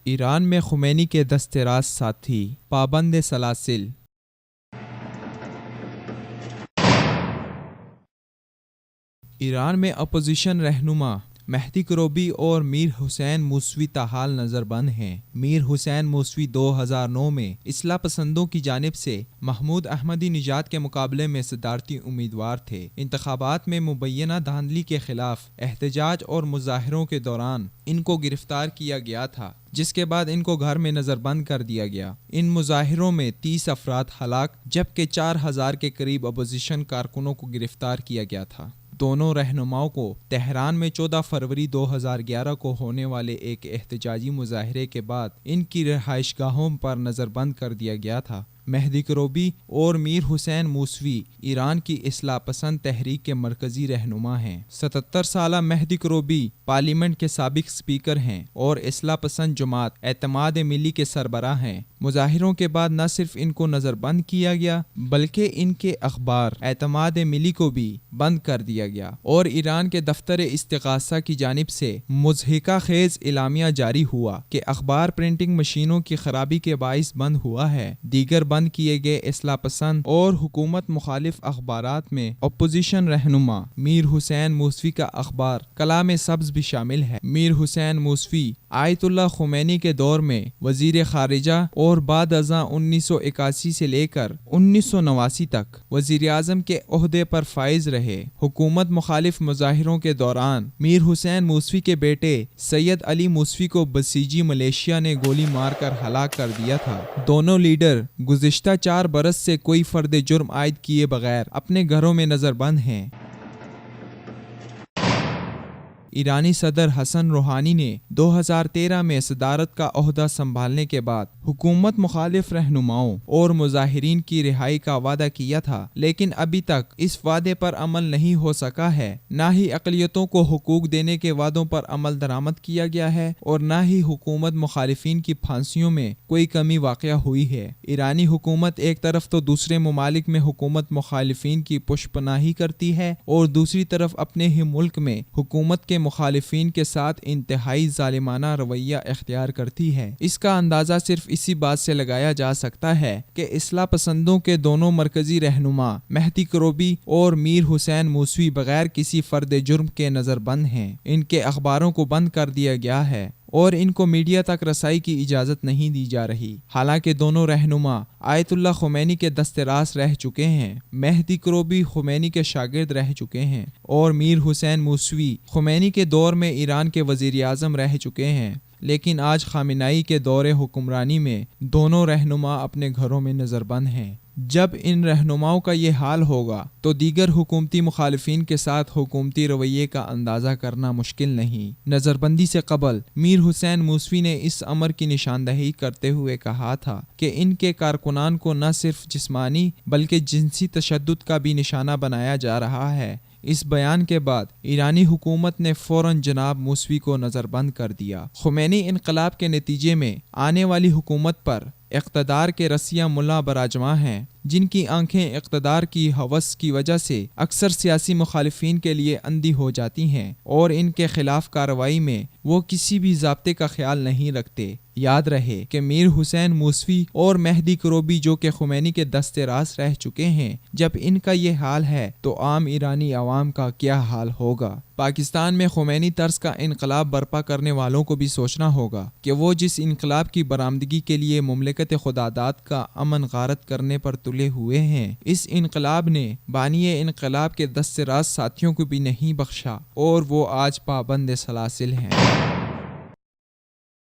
ایران میں خمینی کے دست راست ساتھی پابند سلاسل۔ ایران میں اپوزیشن رہنما مہدی کروبی اور میر حسین موسوی تاحال نظر بند ہیں۔ میر حسین موسوی 2009 میں اصلاح پسندوں کی جانب سے محمود احمدی نژاد کے مقابلے میں صدارتی امیدوار تھے۔ انتخابات میں مبینہ دھاندلی کے خلاف احتجاج اور مظاہروں کے دوران ان کو گرفتار کیا گیا تھا، جس کے بعد ان کو گھر میں نظر بند کر دیا گیا۔ ان مظاہروں میں 30 افراد ہلاک جبکہ 4000 کے قریب اپوزیشن کارکنوں کو گرفتار کیا گیا تھا۔ دونوں رہنماؤں کو تہران میں 14 فروری 2011 کو ہونے والے ایک احتجاجی مظاہرے کے بعد ان کی رہائش گاہوں پر نظر بند کر دیا گیا تھا۔ مہدی کروبی اور میر حسین موسوی ایران کی اصلاح پسند تحریک کے مرکزی رہنما ہیں۔ 77 سالہ مہدی کروبی پارلیمنٹ کے سابق اسپیکر ہیں اور اصلاح پسند جماعت اعتماد ملی کے سربراہ ہیں۔ مظاہروں کے بعد نہ صرف ان کو نظر بند کیا گیا بلکہ ان کے اخبار اعتماد ملی کو بھی بند کر دیا گیا اور ایران کے دفتر استغاثہ کی جانب سے مضحکہ خیز اعلامیہ جاری ہوا کہ اخبار پرنٹنگ مشینوں کی خرابی کے باعث بند ہوا ہے۔ دیگر بند کیے گئے اصلاح پسند اور حکومت مخالف اخبارات میں اپوزیشن رہنما میر حسین موسوی کا اخبار کلام سبز بھی شامل ہے۔ میر حسین موسوی آیت اللہ خمینی کے دور میں وزیر خارجہ اور بعد ازاں 1981 سے لے کر 1989 تک وزیر اعظم کے عہدے پر فائز رہے۔ حکومت مخالف مظاہروں کے دوران میر حسین موسوی کے بیٹے سید علی موسوی کو بسیجی ملیشیا نے گولی مار کر ہلاک کر دیا تھا۔ دونوں لیڈر گزشتہ 4 برس سے کوئی فرد جرم عائد کیے بغیر اپنے گھروں میں نظر بند ہیں۔ ایرانی صدر حسن روحانی نے 2013 میں صدارت کا عہدہ سنبھالنے کے بعد حکومت مخالف رہنماؤں اور مظاہرین کی رہائی کا وعدہ کیا تھا، لیکن ابھی تک اس وعدے پر عمل نہیں ہو سکا ہے۔ نہ ہی اقلیتوں کو حقوق دینے کے وعدوں پر عمل درآمد کیا گیا ہے اور نہ ہی حکومت مخالفین کی پھانسیوں میں کوئی کمی واقع ہوئی ہے۔ ایرانی حکومت ایک طرف تو دوسرے ممالک میں حکومت مخالفین کی پشپناہی کرتی ہے اور دوسری طرف اپنے ہی ملک میں حکومت کے مخالفین کے ساتھ انتہائی ظالمانہ رویہ اختیار کرتی ہے۔ اس کا اندازہ صرف اسی بات سے لگایا جا سکتا ہے کہ اصلاح پسندوں کے دونوں مرکزی رہنما مہدی کروبی اور میر حسین موسوی بغیر کسی فرد جرم کے نظر بند ہیں۔ ان کے اخباروں کو بند کر دیا گیا ہے اور ان کو میڈیا تک رسائی کی اجازت نہیں دی جا رہی، حالانکہ دونوں رہنما آیت اللہ خمینی کے دست راست رہ چکے ہیں۔ مہدی کروبی خمینی کے شاگرد رہ چکے ہیں اور میر حسین موسوی خمینی کے دور میں ایران کے وزیر اعظم رہ چکے ہیں، لیکن آج خامنائی کے دور حکمرانی میں دونوں رہنما اپنے گھروں میں نظر بند ہیں۔ جب ان رہنماؤں کا یہ حال ہوگا تو دیگر حکومتی مخالفین کے ساتھ حکومتی رویے کا اندازہ کرنا مشکل نہیں۔ نظر بندی سے قبل میر حسین موسوی نے اس امر کی نشاندہی کرتے ہوئے کہا تھا کہ ان کے کارکنان کو نہ صرف جسمانی بلکہ جنسی تشدد کا بھی نشانہ بنایا جا رہا ہے۔ اس بیان کے بعد ایرانی حکومت نے فوراً جناب موسوی کو نظر بند کر دیا۔ خمینی انقلاب کے نتیجے میں آنے والی حکومت پر اقتدار کے رسیا ملا براجماں ہیں، جن کی آنکھیں اقتدار کی ہوس کی وجہ سے اکثر سیاسی مخالفین کے لیے اندھی ہو جاتی ہیں اور ان کے خلاف کارروائی میں وہ کسی بھی ضابطے کا خیال نہیں رکھتے۔ یاد رہے کہ میر حسین موسوی اور مہدی کروبی جو کہ خمینی کے دست راست رہ چکے ہیں، جب ان کا یہ حال ہے تو عام ایرانی عوام کا کیا حال ہوگا؟ پاکستان میں خمینی طرز کا انقلاب برپا کرنے والوں کو بھی سوچنا ہوگا کہ وہ جس انقلاب کی برآمدگی کے لیے مملکت خداداد کا امن غارت کرنے پر تلے ہوئے ہیں، اس انقلاب نے بانی انقلاب کے دست راست ساتھیوں کو بھی نہیں بخشا اور وہ آج پابند سلاسل ہیں۔